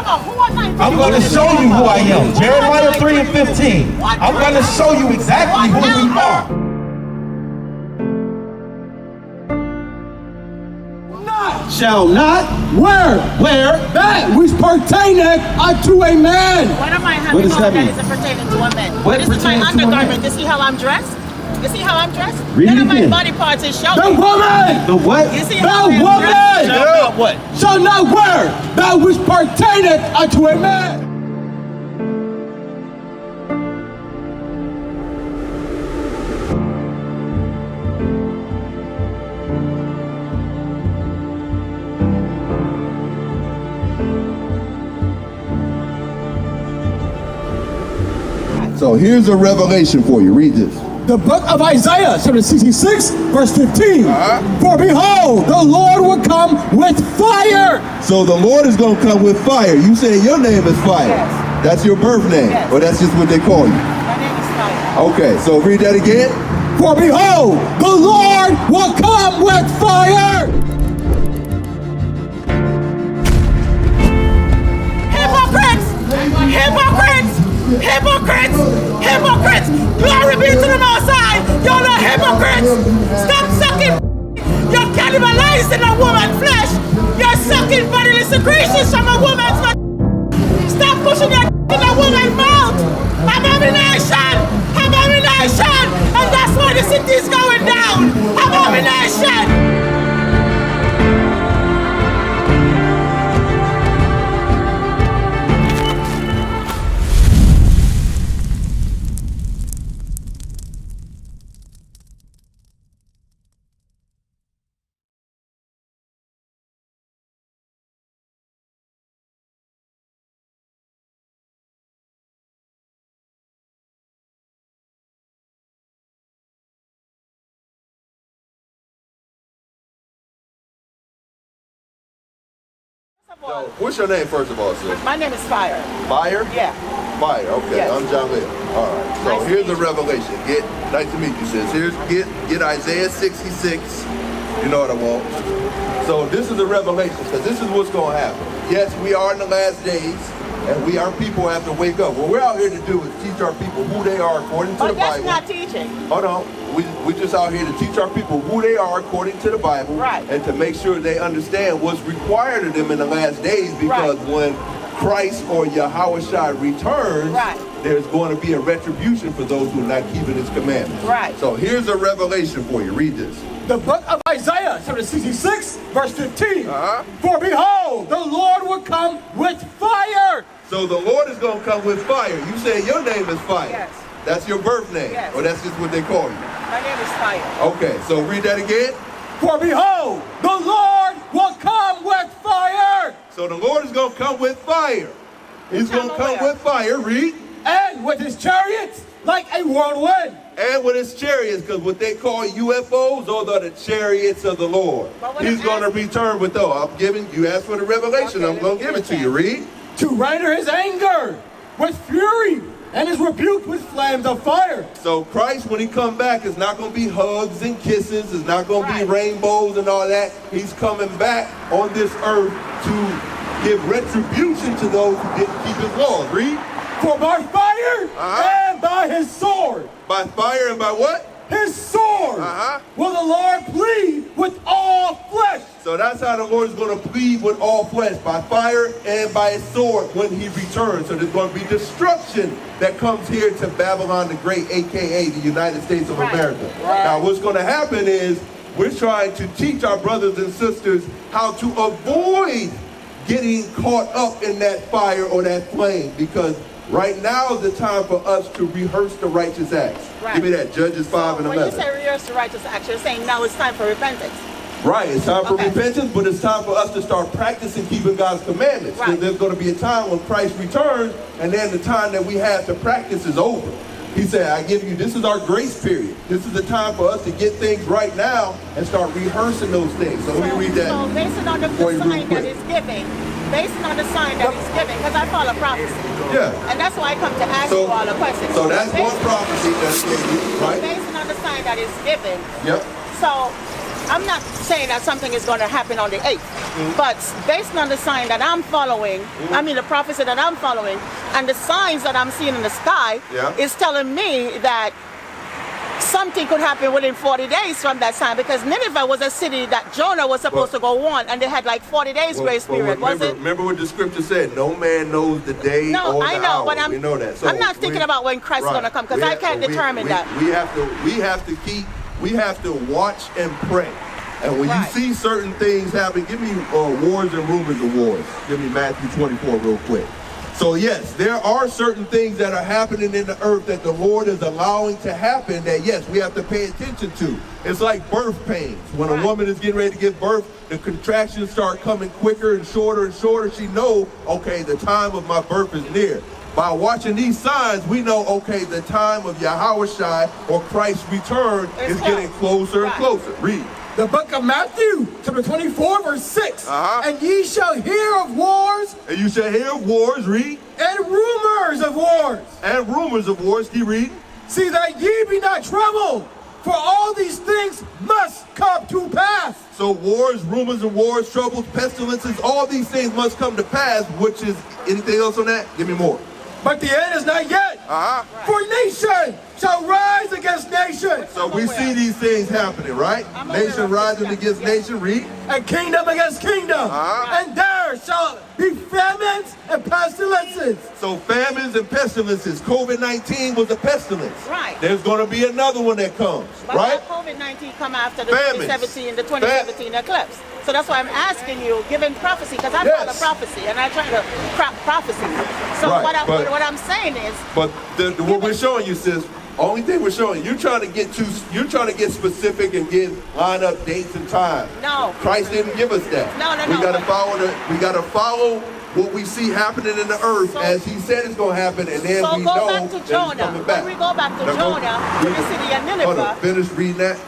Come on, who was I? I'm going to show you who I am. Jeremiah 3 and 15. I'm going to show you exactly who we are. Shall not wear that which pertaineth unto a man. What am I having on that isn't pertaining to a man? This is my undergarment. You see how I'm dressed? You see how I'm dressed? None of my body parts is showing. The woman! The what? You see The how I'm woman! dressed? Shall not what? Shall not wear that which pertaineth unto a man. So here's a revelation for you. Read this. The book of Isaiah, chapter 66, verse 15. For behold, the Lord will come with fire. So the Lord is going to come with fire. You say your name is Fire. Yes. That's your birth name. Yes. Or that's just what they call you. My name is Fire. Okay, so read that again. For behold, the Lord will come with fire. Hypocrites! Hypocrites! Hypocrites! Hypocrites! Glory be to the Most High! You're not hypocrites! Stop sucking! You're cannibalizing a woman's flesh! You're sucking bodily secretions from a woman's flesh! Stop pushing your in a woman's mouth! Abomination! Abomination! And that's why the city is going down! Abomination! So, what's your name, first of all, sir? My name is Fire. Fire? Yeah. Fire, okay. Yes. I'm John Lynn. All right. So Nice here's to the meet you. revelation. Nice to meet you, sis. Get Isaiah 66. You know what I want. So this is the revelation, because this is what's going to happen. Yes, we are in the last days, and our people have to wake up. What we're out here to do is teach our people who they are according to the But that's Bible. not teaching. Hold on. We're just out here to teach our people who they are according to the Bible, Right. and to make sure they understand what's required of them in the last days, because when Christ or Yahushua returns, Right. there's going to be a retribution for those who are not keeping his commandments. Right. So here's a revelation for you. Read this. The book of Isaiah, chapter 66, verse 15. Uh-huh. For behold, the Lord will come with fire. So the Lord is going to come with fire. You say your name is Fire. Yes. That's your birth name. Yes. Or that's just what they call you. My name is Fire. Okay, so read that again. For behold, the Lord will come with fire. So the Lord is going to come with fire. He's going to come with fire. Read. And with his chariots like a whirlwind. And with his chariots, because what they call UFOs, those are the chariots of the Lord. He's going to return with those. I'm giving you, asked for the revelation. Okay, I'm going to give it to you. Read. To render his anger with fury and his rebuke with flames of fire. So Christ, when he come back, is not going to be hugs and kisses. It's not going to be rainbows and all that. He's coming back on this earth to give retribution to those who didn't keep his laws. Read. For by fire and by his sword. By fire and by what? His sword will the Lord plead with all flesh. So that's how the Lord is going to plead with all flesh, by fire and by his sword when he returns. So there's going to be destruction that comes here to Babylon the Great, a.k.a. the United States of America. Now what's going to happen is we're trying to teach our brothers and sisters how to avoid getting caught up in that fire or that flame, because right now is the time for us to rehearse the righteous acts. Right. Give me that, Judges 5 and 11. When you say rehearse the righteous acts, you're saying now it's time for repentance. Right, it's time for repentance, but it's time for us to start practicing keeping God's commandments. Right. There's going to be a time when Christ returns, and then the time that we have to practice is over. He said, I give you, this is our grace period. This is the time for us to get things right now and start rehearsing those things. So let me read that. So based on the sign that he's giving, based on the sign that he's giving, because I follow prophecy. Yeah. And that's why I come to ask you all the questions. So that's one prophecy that's given, right? Based on the sign that he's giving. Yep. So I'm not saying that something is going to happen on the 8th, but based on the sign that I'm following, I mean the prophecy that I'm following, and the signs that I'm seeing in the sky, is telling me that something could happen within 40 days from that time, because Nineveh was a city that Jonah was supposed to go on, and they had like 40 days grace period, was it? Remember what the scripture said, no man knows the day or the hour. I know, but we know that. So I'm not thinking about when Christ is going to come, because I can't determine that. We have to watch and pray. And when you see certain things happen, give me wars and rumors of wars. Give me Matthew 24 real quick. So yes, there are certain things that are happening in the earth that the Lord is allowing to happen that, yes, we have to pay attention to. It's like birth pains. When a woman is getting ready to give birth, the contractions start coming quicker and shorter. She know, okay, the time of my birth is near. By watching these signs, we know, okay, the time of Yahushua or Christ's return is getting closer and closer. Read. The book of Matthew, chapter 24, verse 6. And ye shall hear of wars. And you shall hear of wars, read. And rumors of wars. And rumors of wars, keep reading. See that ye be not troubled, for all these things must come to pass. So wars, rumors of wars, troubles, pestilences, all these things must come to pass, which is, anything else on that? Give me more. But the end is not yet. For nation shall rise against nation. So we see these things happening, right? Nation rising against nation, read. And kingdom against kingdom. And there shall be famines and pestilences. So famines and pestilences. COVID-19 was a pestilence. Right. There's going to be another one that comes, but right? COVID-19 come after the Famines. 2017 eclipse. So that's why I'm asking you, given prophecy, because I follow prophecy and I try to craft prophecy. So what I'm saying is, but what we're showing you, sis, only thing we're showing you're trying to get specific and line up dates and times. No, Christ didn't give us that. No. We got to follow what we see happening in the earth as He said it's going to happen, and then we know back to Jonah. When we go back to Jonah, in the city of Nineveh. Hold on, finish reading that.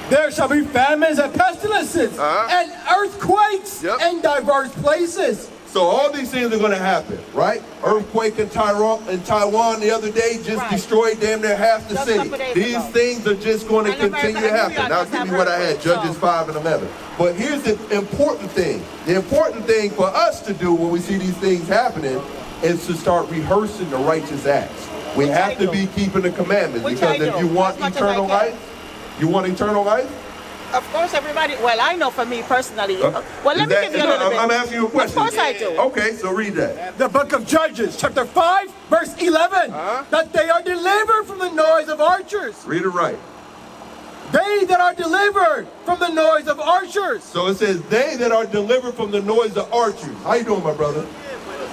There shall be famines and pestilences and earthquakes in diverse places. So all these things are going to happen, right? Earthquake in Taiwan the other day just destroyed damn near half the city. These things are just going to continue to happen. Now give me what I had, Judges 5 and 11. But here's the important thing. The important thing for us to do when we see these things happening is to start rehearsing the righteous acts. We have to be keeping the commandments, because if you want eternal life, Of course, everybody. Well, I know for me personally. Well, let me give you a little bit. I'm asking you a question. Of course I do. Okay, so read that. The book of Judges, chapter 5, verse 11. That they are delivered from the noise of archers. Read it right. They that are delivered from the noise of archers. So it says, they that are delivered from the noise of archers. How you doing, my brother?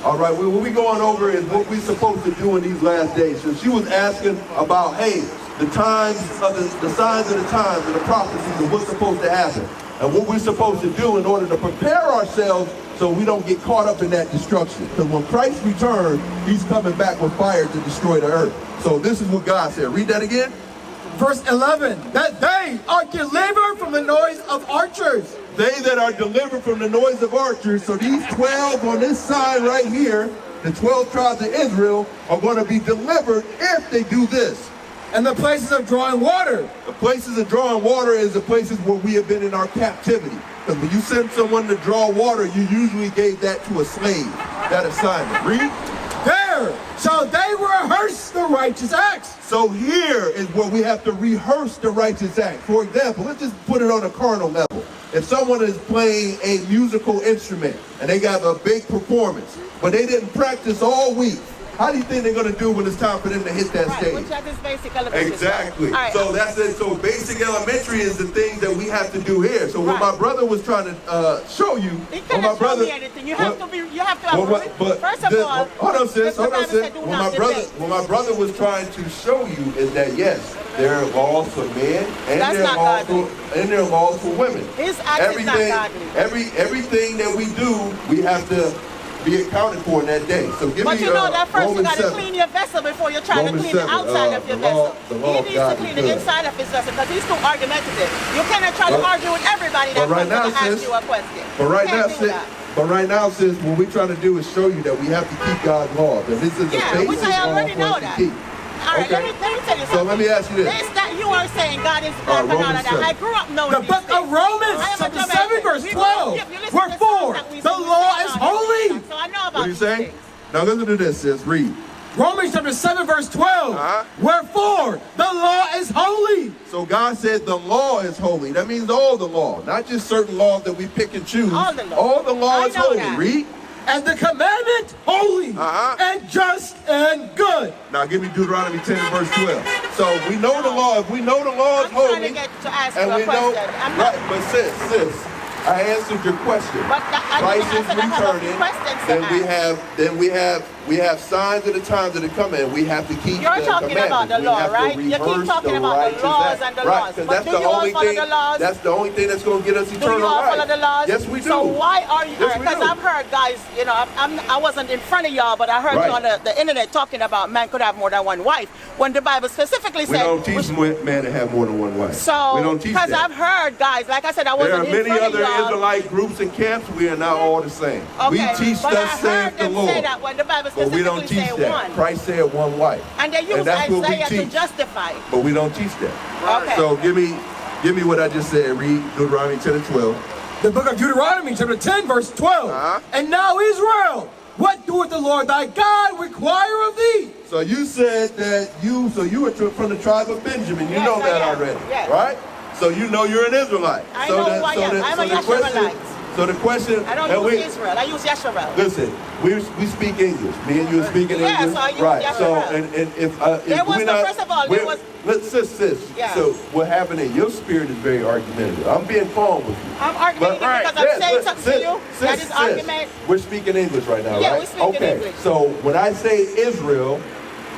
All right, what we're going over is what we're supposed to do in these last days. So she was asking about, hey, the times of the signs of the times and the prophecies of what's supposed to happen and what we're supposed to do in order to prepare ourselves so we don't get caught up in that destruction. Because when Christ returns, He's coming back with fire to destroy the earth. So this is what God said. Read that again. Verse 11, that they are delivered from the noise of archers. They that are delivered from the noise of archers. So these 12 on this side right here, the 12 tribes of Israel, are going to be delivered if they do this. And the places of drawing water. The places of drawing water is the places where we have been in our captivity. Because when you send someone to draw water, you usually gave that to a slave, that assignment. Read. There shall they rehearse the righteous acts. So here is where we have to rehearse the righteous acts. For example, let's just put it on a carnal level. If someone is playing a musical instrument and they got a big performance, but they didn't practice all week, how do you think they're going to do when it's time for them to hit that stage? Which is basic elementary. Exactly. Right. So that's it. So basic elementary is the things that we have to do here. So what my brother was trying to show you, he cannot show me anything. You have to first of all, hold on, sis. What my brother was trying to show you is that yes, there are laws for men and there are laws for women. His act is not godly. Everything that we do, we have to be accounted for in that day. So give but me you know that first Romans you got to 7. clean your vessel before you try to clean the outside of your vessel. He needs to clean the inside of his vessel because he's too argumentative. You cannot try to argue with everybody that comes to ask you a question. But right now, sis, what we're trying to do is show you that we have to keep God's laws. And this is the basis which I already know that. All right, Okay. let me tell you something. So let me ask you this. This that you are saying God is All right, black and all Romans of that. 7. I grew up knowing The these book things. of Romans, I am a chapter Jamaican. 7, verse We 12. grew up- you listen to the Wherefore, songs that we the sing, law we is sing all these holy. things. So I know about What do you these say? things. Now listen to this, sis. Read. Romans chapter 7, verse 12. Wherefore, the law is holy. So God said the law is holy. That means all the law, not just certain laws that we pick and choose. All the law. All the law I is know holy. that. Read. And the commandment holy and just and good. Now give me Deuteronomy 10 verse 12. So we know the law. If we know the law is I'm trying holy, to get to ask and you a we know, question. I'm not- right? But sis, I answered your question. But I Christ didn't is answer. I have a few returning. questions to Then we have signs of the times that are coming. We have to keep You're the talking about commandments. the We law, have to right? You keep rehearse talking the about the righteous laws acts. and the Right, laws. because But that's do the you all only follow thing. the laws? That's the only thing that's going to get us Do eternal you all life. follow the laws? Yes, we do. So why are you? Yes, we Because do. I've heard guys, you know, I wasn't in front of y'all, but I heard Right. you on the internet talking about man could have more than one wife when the Bible specifically We said. don't teach men to have more than one wife. So, we don't teach because that. I've heard guys, like I said, I There are wasn't in many front other of y'all. Israelite groups and camps. We are not all the same. Okay, We teach but I thus heard saith the them Lord. say that when the Bible But we specifically don't teach say that. one. Christ said one wife. And they use that's what we Isaiah to teach. justify. But we don't teach that. Okay. So give me what I just said. Read Deuteronomy 10 and 12. The book of Deuteronomy, chapter 10, verse 12. And now, Israel, what doeth the Lord thy God require of thee? So you said that you were from the tribe of Benjamin. You Yes, know that I am. already, Yes. right? So you know you're an Israelite. I know who I am. I'm a Yisraelite. So the question, I don't and use Israel. I use Yisrael. listen, we speak English. Me and you are speaking Yes, English, I use right? Yisrael. So and if There was we're no- not, first of all, there we're- was- sis. Yeah. So what happened is your spirit is very argumentative. I'm being calm with you. I'm arguing because I'm saying something to you that is argument. We're speaking English right now, Yeah, right? we're speaking okay. English. So when I say Israel,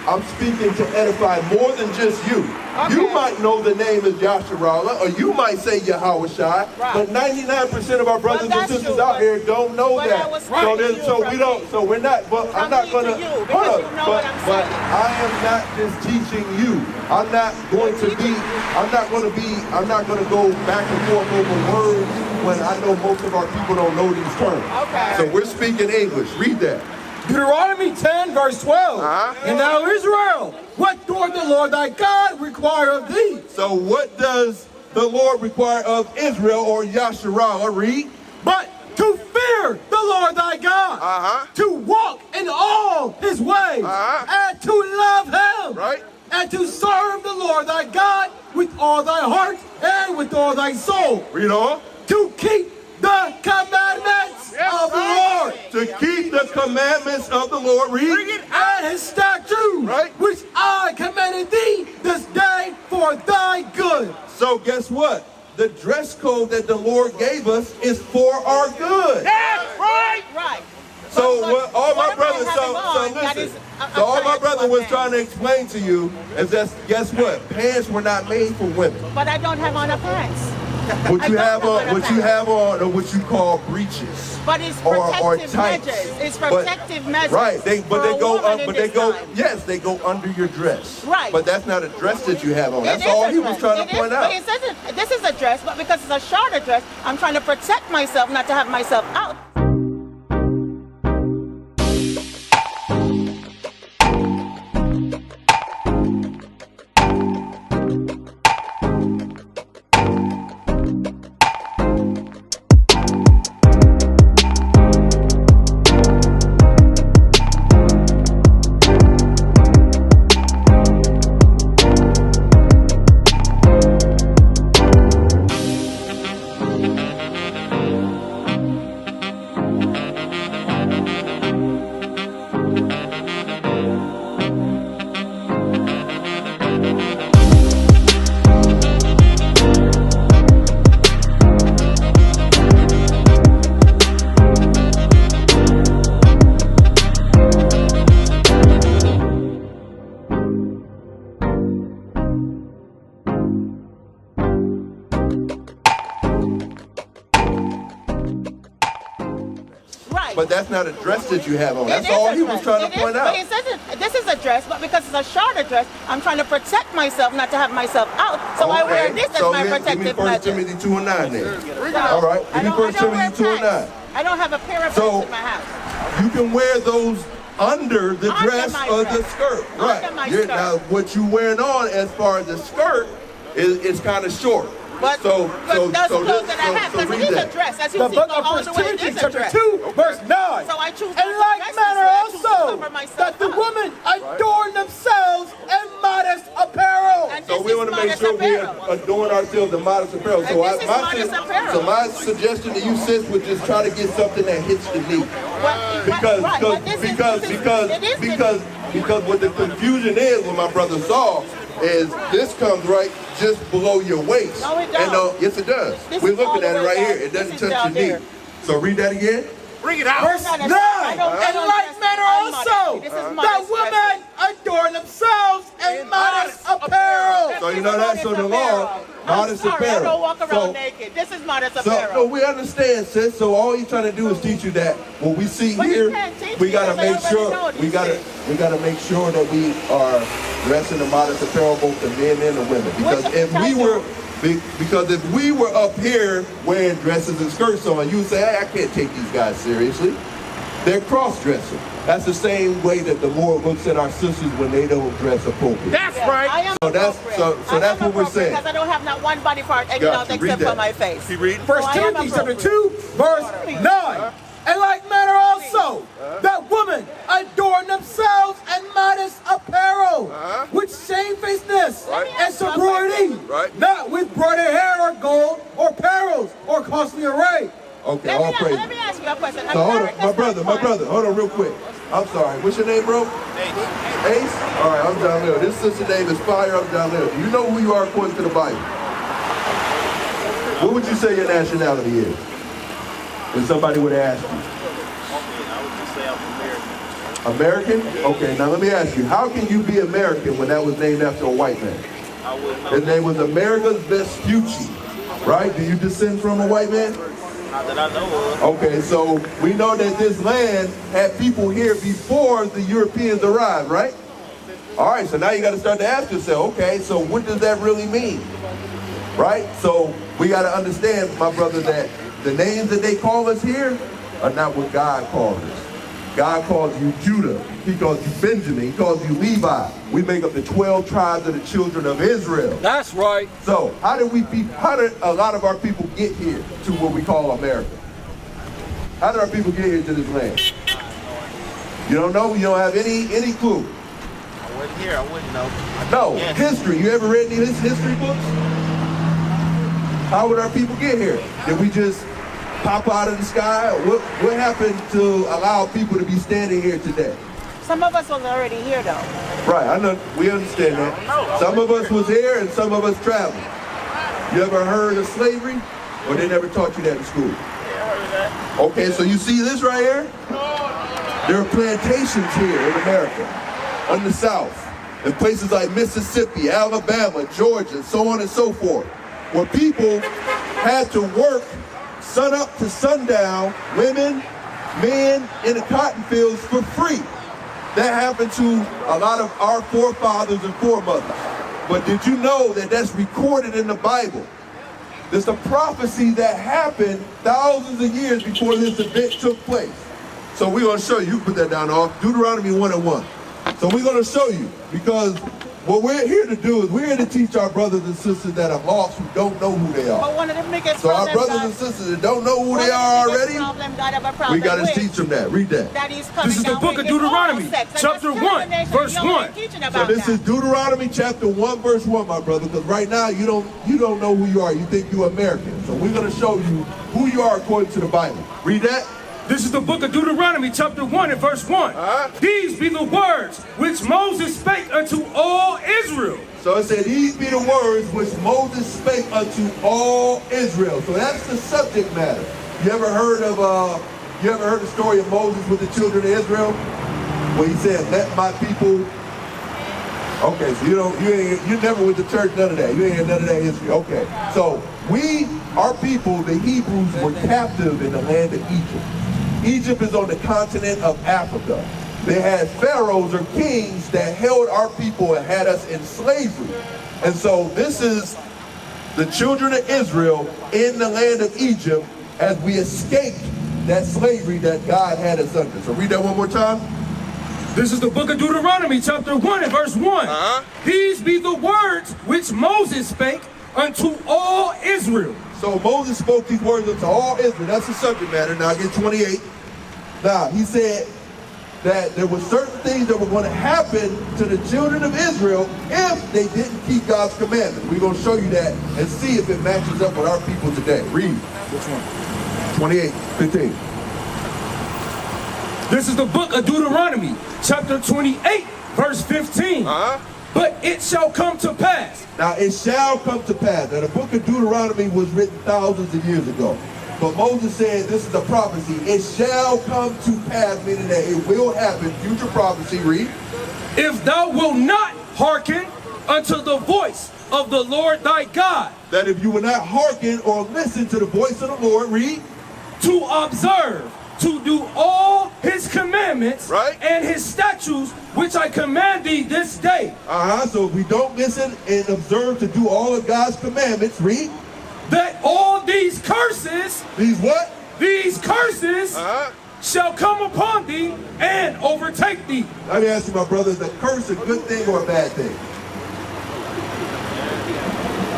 I'm speaking to edify more than just you. Okay. You might know the name is Yasharallah, or you might say Yahweh Shai, Right. but 99% of our brothers and that's sisters true, out but- here don't know but that. I was So, speaking then, to you so from we don't. me. So we're not. But I'm From not me to gonna. you, because hold up, you know what I'm but saying. I am not just teaching you. I'm not going to be. I'm not going to be. I'm not going to go back and forth over words when I know most of our people don't know these terms. Okay. So we're speaking English. Read that. Deuteronomy 10, verse 12. And now, Israel, what doeth the Lord thy God require of thee? So what does the Lord require of Israel or Yasharallah? Read. But to fear the Lord thy God, to walk in all his ways, and to love him, Right. and to serve the Lord thy God with all thy heart and with all thy soul, Read on. to keep the commandments of the Lord To keep the commandments of the Lord. Read. and his statutes, Right. which I commanded thee this day for thy good. So guess what? The dress code that the Lord gave us is for our good. Right. So But what all my what brothers, about so having on? That listen. is- I'm So all sorry, my that's brother one was thing. trying to explain to you is that guess what? Pants were not made for women. But I don't have on a pants. What I you don't have have on, on what a you pants. have on, are what you call breeches. But it's Or protective tights. measures. It's But- protective measures. Right, for a woman in but they this go, time. yes, they go under your dress. Right. But that's not a dress that you have on. It That's is all a he was dress. trying It to is, point out. But it says this is a dress, but because it's a shorter dress, I'm trying to protect myself, not to have myself out. Right. But that's not a dress that you have on. It That's is all a he was dress. trying It to is, point but out. it says this is a dress, but because it's a shorter dress, I'm trying to protect myself, not to have myself out. So I wear Okay. this as So my give me protective 1 measure. Timothy 2:9 then. So, All right, I give me don't 1 wear Timothy 2:9. pants. I don't have a pair of So- pants in my house. You can wear those under the Under dress my of dress. the skirt. Under Right. my You're- skirt. Now, what you wearing on as far as the skirt is kind of short. But so those this- clothes that I have, so because read it is that. a dress, as you The see, book go of all 1 the way, Timothy it is a chapter dress. 2, verse 9. So I choose In not to like dress manner this way. I choose to also, cover myself that the up. women adorn themselves in modest apparel. And So this we is want to make modest sure we apparel. adorn ourselves in modest apparel. And So, this is modest apparel. so my suggestion to you, sis, would just try to get something that hits the knee. Because what the confusion is, what my brother saw, is this comes right just below your waist. No, it And don't. yes, it does. This We're is all looking the at it way right down. here. It doesn't This is touch down your knee. there. So read that again. Bring it out. Verse 9. In like manner also, that women adorn themselves in modest apparel. So you know that's on the law. Modest I apparel. don't walk around So- naked. This is modest So, no, apparel. we understand, sis. So all he's trying to do is teach you that what we see But you here, can't teach we me gotta because I make already sure know we these gotta make sure that we are dressing in modest apparel, both the men and the women. Because Which if we type were because if we were up here wearing dresses and skirts on, you would say, hey, I can't take these guys seriously. They're cross-dressing. That's the same way that the Lord looks at our sisters when they don't dress appropriately. That's Yeah, right. I am So that's- appropriate. so I that's am what we're appropriate saying. Because I don't have not one body part hanging Got out you. Read except that. for my face. Keep reading. First So I am Timothy chapter appropriate. 2, verse 9. In like manner also, that women adorn themselves in modest apparel, with shamefacedness Right. and sobriety, Right. not with broidered hair or gold or pearls or costly array. Okay, all praise. Let me ask you a question. So hold on, America's my brother, hold on real quick. I'm sorry, what's your name, bro? Ace? All right, I'm John Leo. This sister name is Fire, I'm John Leo. Do you know who you are according to the Bible? What would you say your nationality is? If somebody would ask you. I would just say I'm American? American. Okay, now let me ask you, how can you be American when that was named after a white man? I wouldn't know. His name was Amerigo's Vespucci, right? Do you descend from a white man? Not that I know of. Okay, so we know that this land had people here before the Europeans arrived, right? All right, so now you got to start to ask yourself, okay, so what does that really mean? Right? So we got to understand, my brother, that the names that they call us here are not what God calls us. God calls you Judah. He calls you Benjamin. He calls you Levi. We make up the 12 tribes of the children of Israel. That's right. So how did a lot of our people get here to what we call America? How did our people get here to this land? You don't know? You don't have any clue? I wasn't here. I wouldn't know. No. Yes. History. You ever read any of his history books? How would our people get here? Did we just pop out of the sky? What happened to allow people to be standing here today? Some of us was already here though. Right, I know, we understand that. Some of us was here and some of us traveled. You ever heard of slavery? Or they never taught you that in school? Okay, so you see this right here? There are plantations here in America, in the South, in places like Mississippi, Alabama, Georgia, so on and so forth, where people had to work sun up to sundown, women, men in the cotton fields for free. That happened to a lot of our forefathers and foremothers. But did you know that that's recorded in the Bible? There's a prophecy that happened thousands of years before this event took place. So we're going to show you. You put that down off. Deuteronomy 1:1. So we're going to show you, because what we're here to do is we're here to teach our brothers and sisters that are lost who don't know who they are. But one of the biggest So our problems brothers and sisters that don't know who they are already, we got to teach them that. Read that. This is the book of Deuteronomy, chapter 1, verse 1. So this is Deuteronomy chapter 1, verse 1, my brother, because right now you don't know who you are. You think you're American. So we're going to show you who you are according to the Bible. Read that. This is the book of Deuteronomy, chapter 1 and verse 1. These be the words which Moses spake unto all Israel. So it said, these be the words which Moses spake unto all Israel. So that's the subject matter. You ever heard the story of Moses with the children of Israel? Where he said, let my people. Okay, so you never went to church, none of that. You ain't had none of that history. Okay. So our people, the Hebrews, were captive in the land of Egypt. Egypt is on the continent of Africa. They had pharaohs or kings that held our people and had us in slavery. And so this is the children of Israel in the land of Egypt as we escaped that slavery that God had us under. So read that one more time. This is the book of Deuteronomy, chapter 1 and verse 1. These be the words which Moses spake unto all Israel. So Moses spoke these words unto all Israel. That's the subject matter. Now get 28. Now he said that there were certain things that were going to happen to the children of Israel if they didn't keep God's commandments. We're going to show you that and see if it matches up with our people today. Read. Which one? 28, 15. This is the book of Deuteronomy, chapter 28, verse 15. But it shall come to pass. Now it shall come to pass. Now the book of Deuteronomy was written thousands of years ago. But Moses said this is a prophecy. It shall come to pass, meaning that it will happen. Future prophecy, read. If thou wilt not hearken unto the voice of the Lord thy God. That if you will not hearken or listen to the voice of the Lord, read. To observe, to do all his commandments and his statutes, which I command thee this day. So if we don't listen and observe to do all of God's commandments, read. That all these curses. These what? These curses shall come upon thee and overtake thee. Let me ask you, my brother, is a curse a good thing or a bad thing?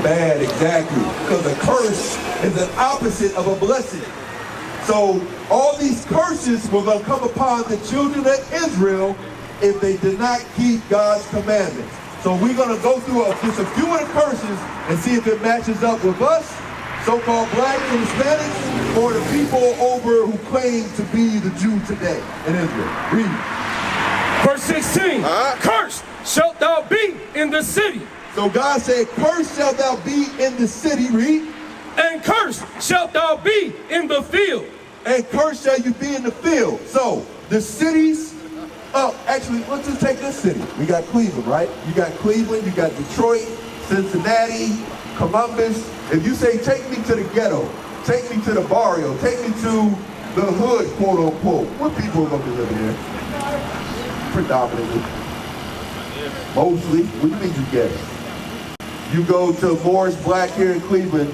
Bad, exactly. Because a curse is an opposite of a blessing. So all these curses were going to come upon the children of Israel if they did not keep God's commandments. So we're going to go through just a few of the curses and see if it matches up with us, so-called blacks and Hispanics, or the people over who claim to be the Jew today in Israel. Read. Verse 16, cursed shalt thou be in the city. So God said, cursed shalt thou be in the city, read. And cursed shalt thou be in the field. And cursed shall you be in the field. So the cities, actually, let's just take this city. We got Cleveland, right? You got Cleveland, you got Detroit, Cincinnati, Columbus. If you say, take me to the ghetto, take me to the barrio, take me to the hood, quote unquote, what people are going to be living here? Predominantly. Mostly. What do you mean you get it? You go to Morris Black here in Cleveland,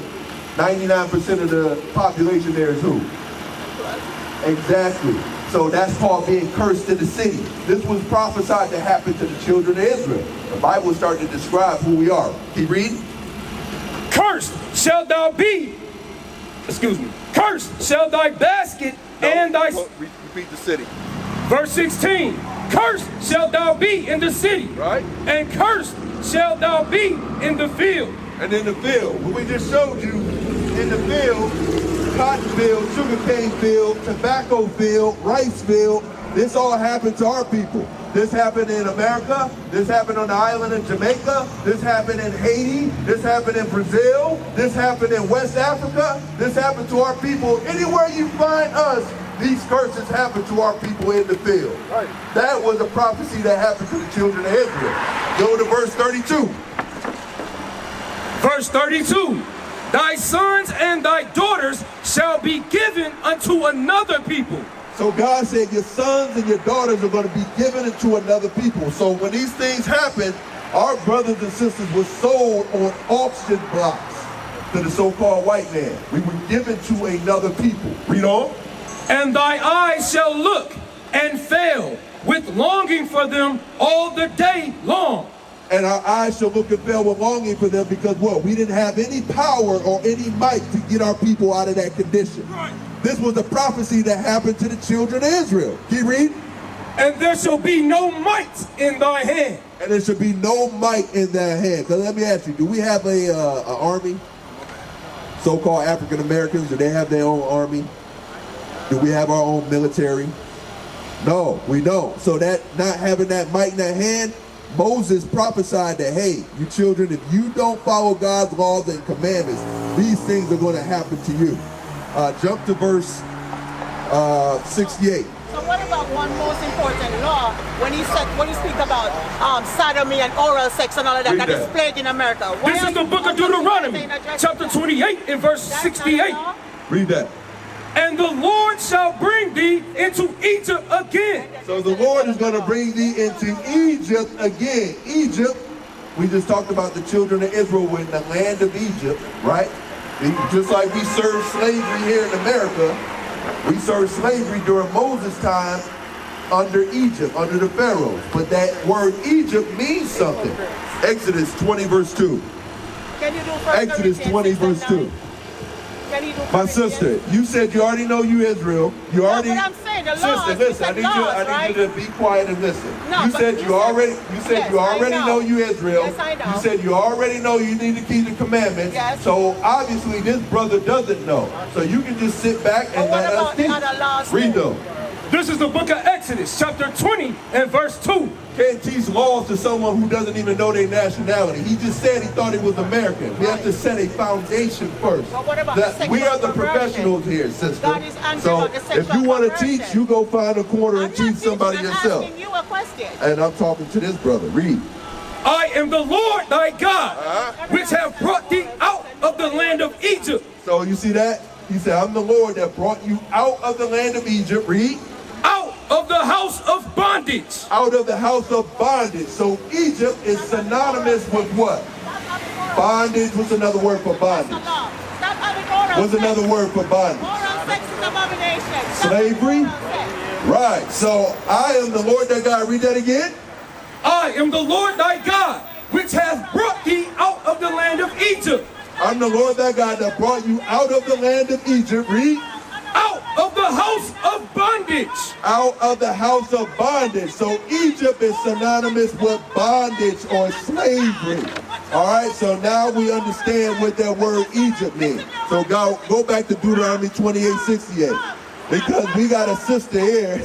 99% of the population there is who? Exactly. So that's called being cursed in the city. This was prophesied to happen to the children of Israel. The Bible is starting to describe who we are. Keep reading. Cursed shall thou be. Cursed shall thy basket and thy... Repeat the city. Verse 16. Cursed shalt thou be in the city. Right. And cursed shalt thou be in the field. And in the field. What we just showed you, in the field, cotton field, sugarcane field, tobacco field, rice field, this all happened to our people. This happened in America, this happened on the island of Jamaica, this happened in Haiti, this happened in Brazil, this happened in West Africa, this happened to our people. Anywhere you find us, these curses happen to our people in the field. Right. That was a prophecy that happened to the children of Israel. Go to verse 32. Verse 32. Thy sons and thy daughters shall be given unto another people. So God said your sons and your daughters are going to be given into another people. So when these things happen, our brothers and sisters were sold on auction blocks to the so-called white man. We were given to another people. Read on. And thy eyes shall look and fail with longing for them all the day long. And our eyes shall look and fail with longing for them because what? We didn't have any power or any might to get our people out of that condition. Right. This was a prophecy that happened to the children of Israel. Keep reading. And there shall be no might in thy hand. And there shall be no might in their hand. Because let me ask you, do we have a army? So-called African Americans, do they have their own army? Do we have our own military? No, we don't. So that not having that might in their hand, Moses prophesied that, hey, you children, if you don't follow God's laws and commandments, these things are going to happen to you. Jump to verse 68. So what about one most important law when he speaks about sodomy and oral sex and all of that that is plagued in America? This is the book of Deuteronomy, chapter 28 and verse 68. Read that. And the Lord shall bring thee into Egypt again. So the Lord is going to bring thee into Egypt again. Egypt, we just talked about the children of Israel were in the land of Egypt, right? Just like we served slavery here in America, we served slavery during Moses' time under Egypt, under the Pharaohs. But that word Egypt means something. Exodus 20 verse 2. Can you do Exodus 20 verse 2. Can you do My sister, you said you already know you Israel. You already. but I'm saying the Sister, laws, listen. I need you to be quiet and listen. No, you but said you already. You said yes, you already I know you Israel. Yes, I know. You said you already know you need to keep the commandments. Yes. So obviously this brother doesn't know. So you can just sit back and But what let us about the teach. other laws Read too? them. This is the book of Exodus, chapter 20 and verse 2. Can't teach laws to someone who doesn't even know their nationality. He just said he thought he was American. We have to set a foundation first. But what about That the we sexual are the perversion? professionals here, sister. God is angry So about the sexual if you want to perversion. teach, you go find a corner I'm and teach not somebody teaching, yourself. I'm asking you a question. And I'm talking to this brother. Read. I am the Lord thy God, which have brought thee out of the land of Egypt. So you see that? He said, I'm the Lord that brought you out of the land of Egypt. Read. Out of the house of bondage. Out of the house of bondage. So Egypt is synonymous with what? Bondage. What's another word for bondage? Stop having oral What's sex. another word for bondage? Oral sex is abomination. Stop Slavery? having oral sex. Right. So I am the Lord that God. Read that again. I am the Lord thy God, which hath brought thee out of the land of Egypt. I'm the Lord that God that brought you out of the land of Egypt. Read. Out of the house of bondage. Out of the house of bondage. So Egypt is synonymous with bondage or slavery. All right, so now we understand what that word Egypt means. So go back to Deuteronomy 28:68. Because we got a sister here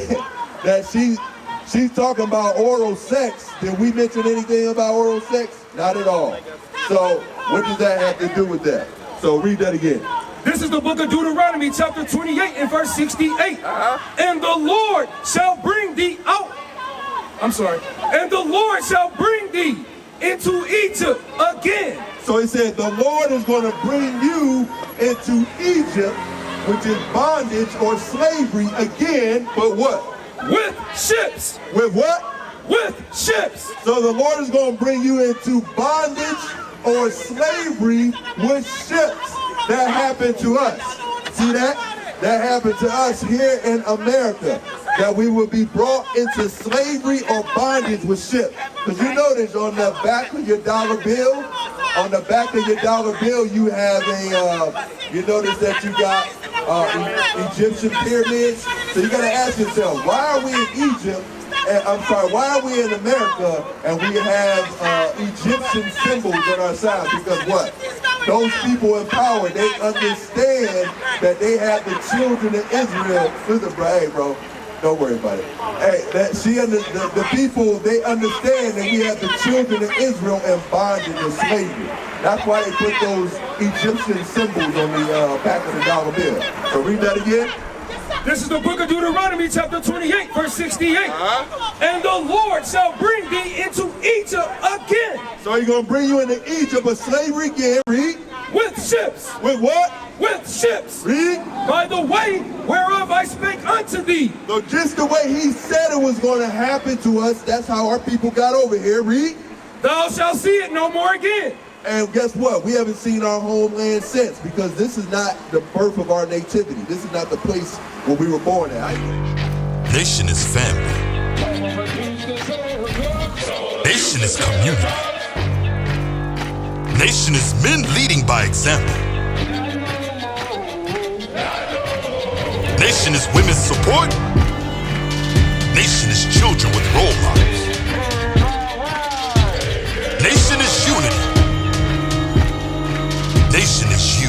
that she's talking about oral sex. Did we mention anything about oral sex? Not at all. So what does that have to do with that? So read that again. This is the book of Deuteronomy, chapter 28 and verse 68. And the Lord shall bring thee out. And the Lord shall bring thee into Egypt again. So he said, the Lord is going to bring you into Egypt, which is bondage or slavery again, but what? With ships. With what? With ships. So the Lord is going to bring you into bondage or slavery with ships. That happened to us. See that? That happened to us here in America. That we would be brought into slavery or bondage with ships. Because you notice on the back of your dollar bill, you have you notice that you got Egyptian pyramids. So you got to ask yourself, why are we in Egypt? Why are we in America and we have Egyptian symbols on our side? Because what? Those people in power, they understand that they have the children of Israel. Listen, bro, hey, bro, don't worry about it. Hey, the people, they understand that we have the children of Israel in bondage and slavery. That's why they put those Egyptian symbols on the back of the dollar bill. So read that again. This is the book of Deuteronomy, chapter 28, verse 68. And the Lord shall bring thee into Egypt again. So he's going to bring you into Egypt of slavery again. Read. With ships. With what? With ships. Read. By the way whereof I spake unto thee. So just the way he said it was going to happen to us, that's how our people got over here. Read. Thou shalt see it no more again. And guess what? We haven't seen our homeland since, because this is not the birth of our nativity. This is not the place where we were born at. Nation is family. Nation is community. Nation is men leading by example. Nation is women's support. Nation is children with role models. Nation is unity. Nation is you.